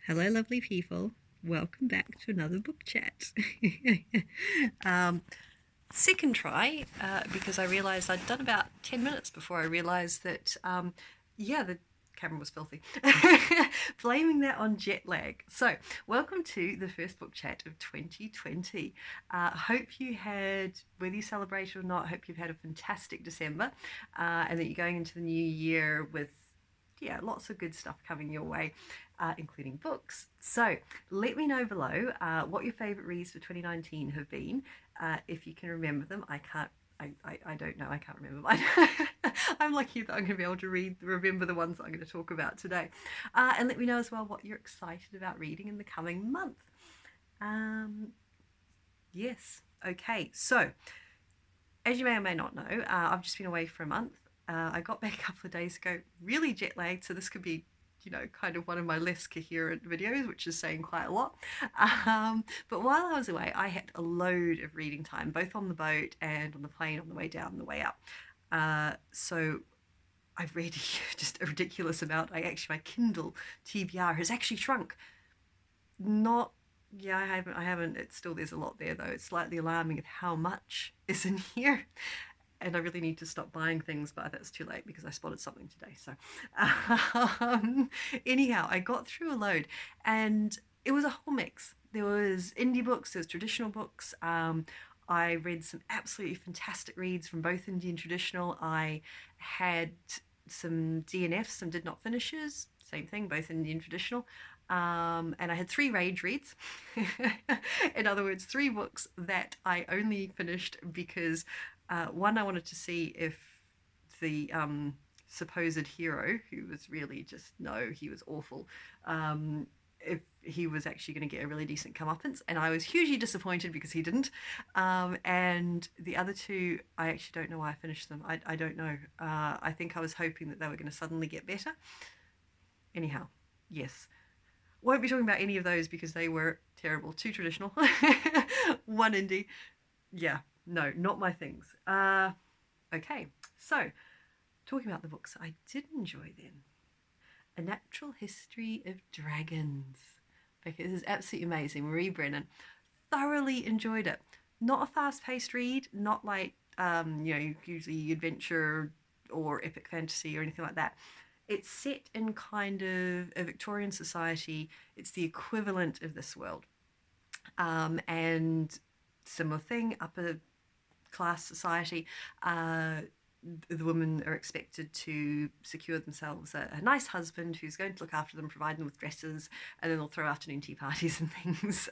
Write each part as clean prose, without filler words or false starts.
Hello, lovely people. Welcome back to another book chat. Second try, because I realised I'd done about 10 minutes before I realised that, the camera was filthy. Blaming that on jet lag. So, welcome to the first book chat of 2020. Hope you had, whether you celebrated or not, hope you've had a fantastic December and that you're going into the new year with lots of good stuff coming your way, including books. So let me know below what your favourite reads for 2019 have been. If you can remember them, I can't. I don't know. I can't remember mine. I'm lucky that I'm going to be able to remember the ones that I'm going to talk about today. And let me know as well what you're excited about reading in the coming month. Yes. Okay. So, as you may or may not know, I've just been away for a month. I got back a couple of days ago, really jet lagged, so this could be, kind of one of my less coherent videos, which is saying quite a lot. But while I was away, I had a load of reading time, both on the boat and on the plane on the way down and the way up. So I've read just a ridiculous amount. My Kindle TBR has actually shrunk. Not Yeah, I haven't. It's still, there's a lot there though. It's slightly alarming of how much is in here, and I really need to stop buying things, but that's too late because I spotted something today. So, anyhow, I got through a load, and it was a whole mix. There was indie books, there was traditional books. I read some absolutely fantastic reads from both indie and traditional. I had some DNFs, some did not finishes, same thing, both indie and traditional. And I had 3 rage reads. In other words, 3 books that I only finished because one, I wanted to see if the supposed hero, who was really just, no, he was awful, if he was actually going to get a really decent comeuppance, and I was hugely disappointed because he didn't. And the other 2, I actually don't know why I finished them. I don't know. I think I was hoping that they were going to suddenly get better. Anyhow, yes. Won't be talking about any of those because they were terrible. 2 traditional, 1 indie. Yeah, no, not my things. Okay, so talking about the books I did enjoy then. A Natural History of Dragons. Okay, this is absolutely amazing. Marie Brennan. Thoroughly enjoyed it. Not a fast-paced read, not like, usually adventure or epic fantasy or anything like that. It's set in kind of a Victorian society. It's the equivalent of this world. And similar thing, upper class society. The women are expected to secure themselves a nice husband who's going to look after them, provide them with dresses, and then they'll throw afternoon tea parties and things.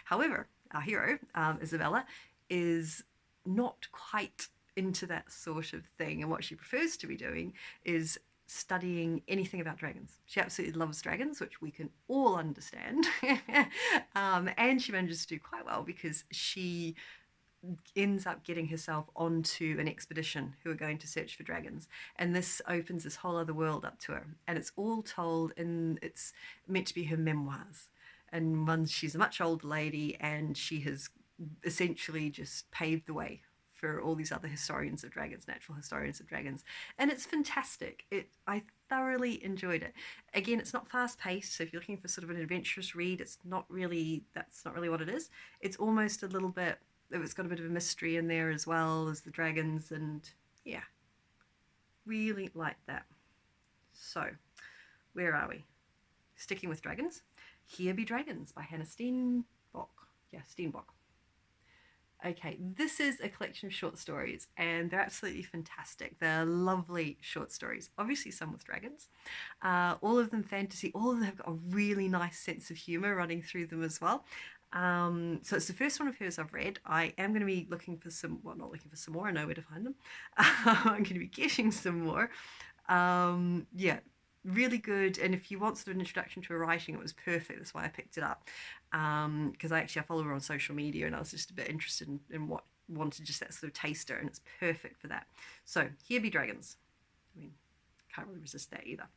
However, our hero, Isabella, is not quite into that sort of thing, and what she prefers to be doing is studying anything about dragons. She absolutely loves dragons, which we can all understand. And she manages to do quite well because she ends up getting herself onto an expedition who are going to search for dragons, and this opens this whole other world up to her, and it's all told in, it's meant to be her memoirs. And once she's a much older lady, and she has essentially just paved the way for all these other historians of dragons, natural historians of dragons, and it's fantastic. I thoroughly enjoyed it. Again, it's not fast paced, so if you're looking for sort of an adventurous read, that's not really what it is. It's almost a little bit, it's got a bit of a mystery in there as well as the dragons, and yeah, really like that. So, where are we? Sticking with dragons. Here Be Dragons by Hannah Steenbock. Yeah, Steenbock. Okay, this is a collection of short stories, and they're absolutely fantastic. They're lovely short stories. Obviously, some with dragons. All of them fantasy. All of them have got a really nice sense of humour running through them as well. So it's the first one of hers I've read. I am going to be looking for some, well, not looking for some more. I know where to find them. I'm going to be getting some more. Yeah, really good. And if you want sort of an introduction to her writing, it was perfect. That's why I picked it up. Because I follow her on social media, and I was just a bit interested in what wanted just that sort of taster, and it's perfect for that. So Here Be Dragons. I mean, can't really resist that either.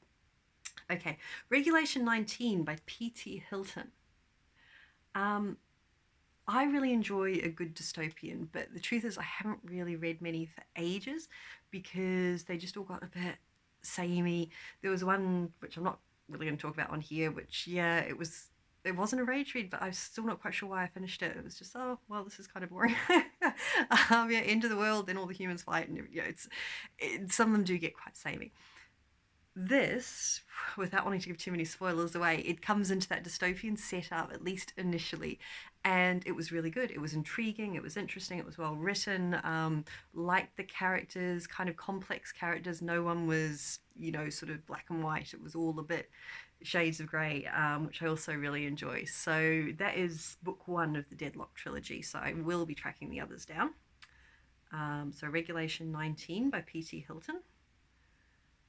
Okay, Regulation 19 by P.T. Hilton. I really enjoy a good dystopian, but the truth is I haven't really read many for ages because they just all got a bit samey. There was one which I'm not really going to talk about on here, which, yeah, it wasn't a rage read, but I'm still not quite sure why I finished it. It was just, oh well, this is kind of boring. Yeah, end of the world, then all the humans fight, and some of them do get quite samey. This, without wanting to give too many spoilers away, it comes into that dystopian setup, at least initially, and it was really good. It was intriguing, it was interesting, it was well written, liked the characters, kind of complex characters. No one was, sort of black and white. It was all a bit shades of grey, which I also really enjoy. So that is book one of the Deadlock trilogy, so I will be tracking the others down. So Regulation 19 by P.T. Hilton.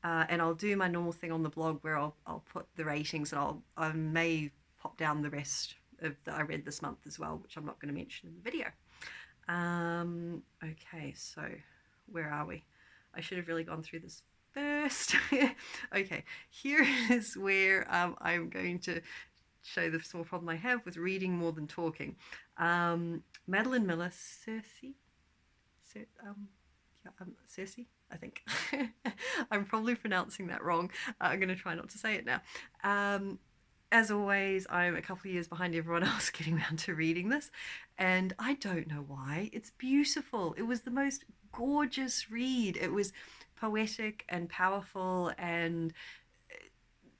And I'll do my normal thing on the blog where I'll put the ratings, and I may pop down the rest of that I read this month as well, which I'm not going to mention in the video. Okay, so where are we? I should have really gone through this first. Okay, here is where I'm going to show the small problem I have with reading more than talking. Madeline Miller, Circe, Circe, I think. I'm probably pronouncing that wrong. I'm going to try not to say it now. As always, I'm a couple of years behind everyone else getting around to reading this, and I don't know why. It's beautiful. It was the most gorgeous read. It was poetic and powerful, and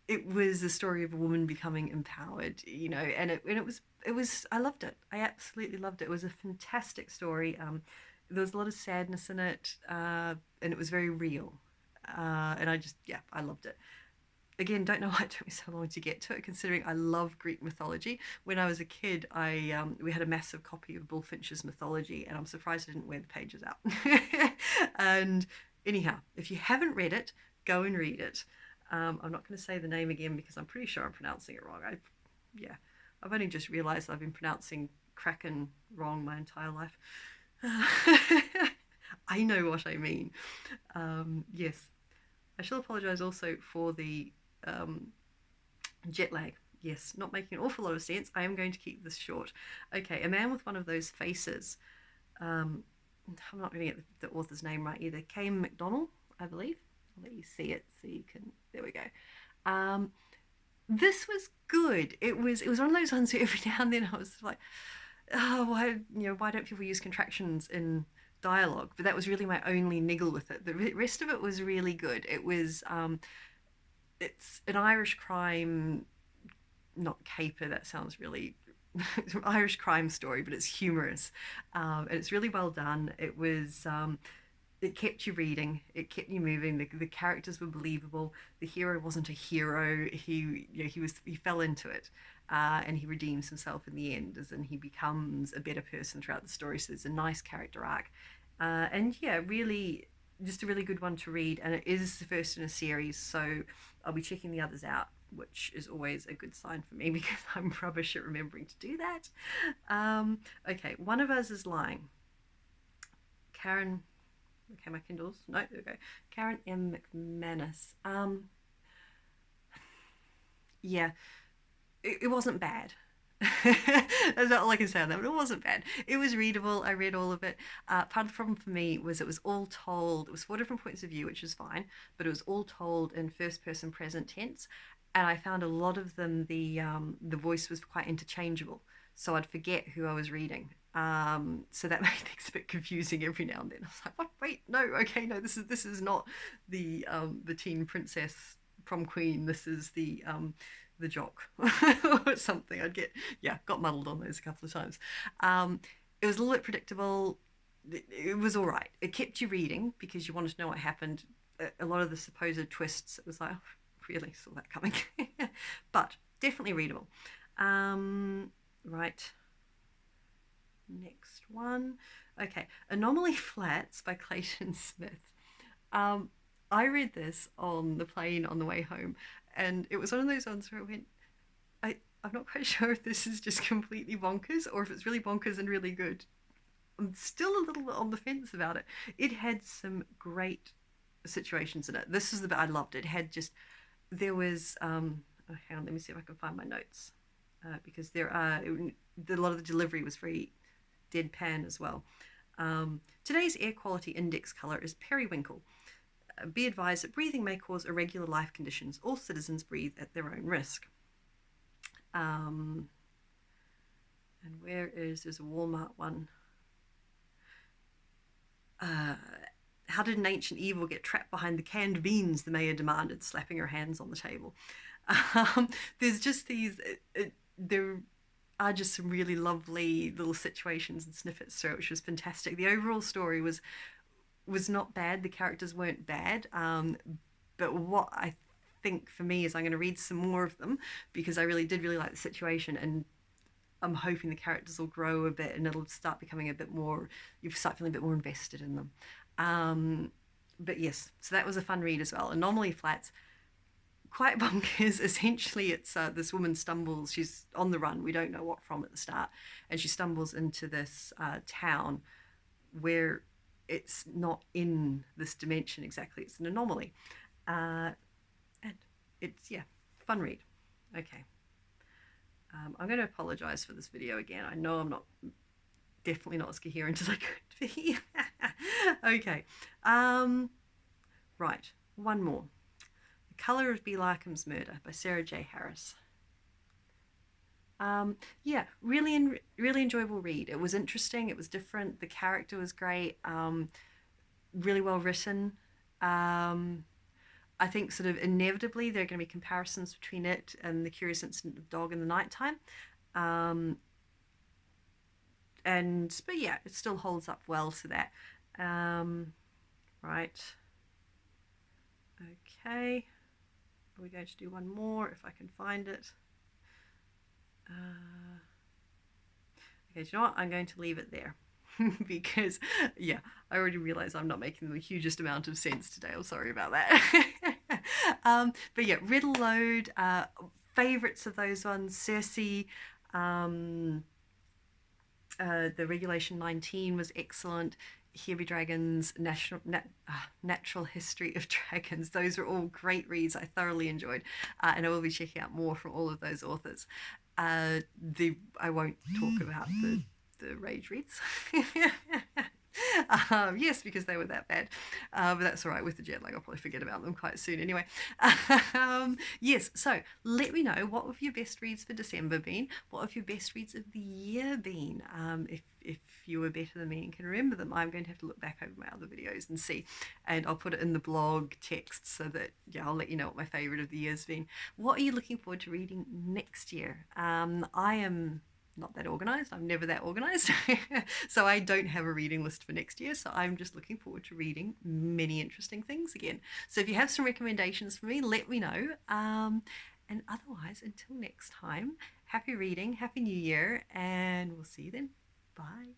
it was the story of a woman becoming empowered, and it was I loved it. I absolutely loved it. It was a fantastic story. There was a lot of sadness in it, and it was very real. And I loved it. Again, don't know why it took me so long to get to it, considering I love Greek mythology. When I was a kid, we had a massive copy of Bullfinch's mythology, and I'm surprised I didn't wear the pages out. And anyhow, if you haven't read it, go and read it. I'm not going to say the name again because I'm pretty sure I'm pronouncing it wrong. I've only just realised I've been pronouncing Kraken wrong my entire life. I know what I mean. Yes. I shall apologise also for the jet lag. Yes, not making an awful lot of sense. I am going to keep this short. Okay, A Man with One of Those Faces. I'm not going to get the author's name right either. Kame McDonald, I believe. I'll let you see it so you can. There we go. This was good. It was one of those ones where every now and then I was like, oh, why don't people use contractions in dialogue? But that was really my only niggle with it. The rest of it was really good. It was it's an Irish crime, not caper. That sounds really it's an Irish crime story, but it's humorous, and it's really well done. It kept you reading, it kept you moving. The characters were believable. The hero wasn't a hero. He fell into it, and he redeems himself in the end, as in he becomes a better person throughout the story. So there's a nice character arc, and yeah, really just a really good one to read. And it is the first in a series, so I'll be checking the others out, which is always a good sign for me because I'm rubbish at remembering to do that. Okay, One of Us is Lying. Karen. Okay, my Kindles. No, there we go. Karen M. McManus. Yeah, it wasn't bad. That's not all I can say on that, but it wasn't bad. It was readable. I read all of it. Part of the problem for me was it was all told. It was 4 different points of view, which is fine, but it was all told in first person present tense, and I found a lot of them the voice was quite interchangeable, so I'd forget who I was reading. So that made things a bit confusing every now and then. I was like, "What? Wait, no, okay, no. This is not the teen princess prom queen. This is the jock or something." Got muddled on those a couple of times. It was a little bit predictable. It was all right. It kept you reading because you wanted to know what happened. A lot of the supposed twists, it was like, oh, really saw that coming. But definitely readable. Right. Next one. Okay, Anomaly Flats by Clayton Smith. I read this on the plane on the way home, and it was one of those ones where I went, I'm not quite sure if this is just completely bonkers or if it's really bonkers and really good. I'm still a little bit on the fence about it. It had some great situations in it. This is the bit I loved. There was, hang on, let me see if I can find my notes. Because a lot of the delivery was very deadpan as well. Today's air quality index color is periwinkle. Be advised that breathing may cause irregular life conditions. All citizens breathe at their own risk. And there's a Walmart one. How did an ancient evil get trapped behind the canned beans? The mayor demanded, slapping her hands on the table. There's just these. There are just some really lovely little situations and snippets through it, which was fantastic. The overall story was not bad. The characters weren't bad. But what I think for me is I'm going to read some more of them because I really did like the situation, and I'm hoping the characters will grow a bit and it'll start becoming a bit more, you start feeling a bit more invested in them. But yes, so that was a fun read as well. Anomaly Flats, quite bonkers. Essentially, it's this woman stumbles, she's on the run, we don't know what from at the start, and she stumbles into this town where it's not in this dimension exactly, it's an anomaly. And it's, yeah, fun read. Okay. I'm going to apologize for this video again. I know I'm definitely not as coherent as I could be. Okay. Right. One more. The Colour of Larkham's Murder by Sarah J. Harris. Yeah, really enjoyable read. It was interesting. It was different. The character was great. Really well written. I think sort of inevitably there are going to be comparisons between it and The Curious Incident of Dog in the Nighttime. But yeah, it still holds up well to that. Right. Okay. Are we going to do one more if I can find it? Okay, do you know what? I'm going to leave it there. Because, yeah, I already realize I'm not making the hugest amount of sense today. I'm sorry about that. But yeah, Riddle Load, favorites of those ones, Circe, the Regulation 19 was excellent. Heavy Dragons, Natural History of Dragons. Those were all great reads I thoroughly enjoyed, and I will be checking out more from all of those authors. I won't talk about the rage reads. Yes, because they were that bad. But that's all right. With the jet lag, I'll probably forget about them quite soon anyway. Yes, so let me know, what have your best reads for December been? What have your best reads of the year been? If you were better than me and can remember them, I'm going to have to look back over my other videos and see. And I'll put it in the blog text so that, yeah, I'll let you know what my favourite of the year's been. What are you looking forward to reading next year? I am not that organized. I'm never that organized. So I don't have a reading list for next year. So I'm just looking forward to reading many interesting things again. So if you have some recommendations for me, let me know. And otherwise, until next time, happy reading, happy new year, and we'll see you then. Bye.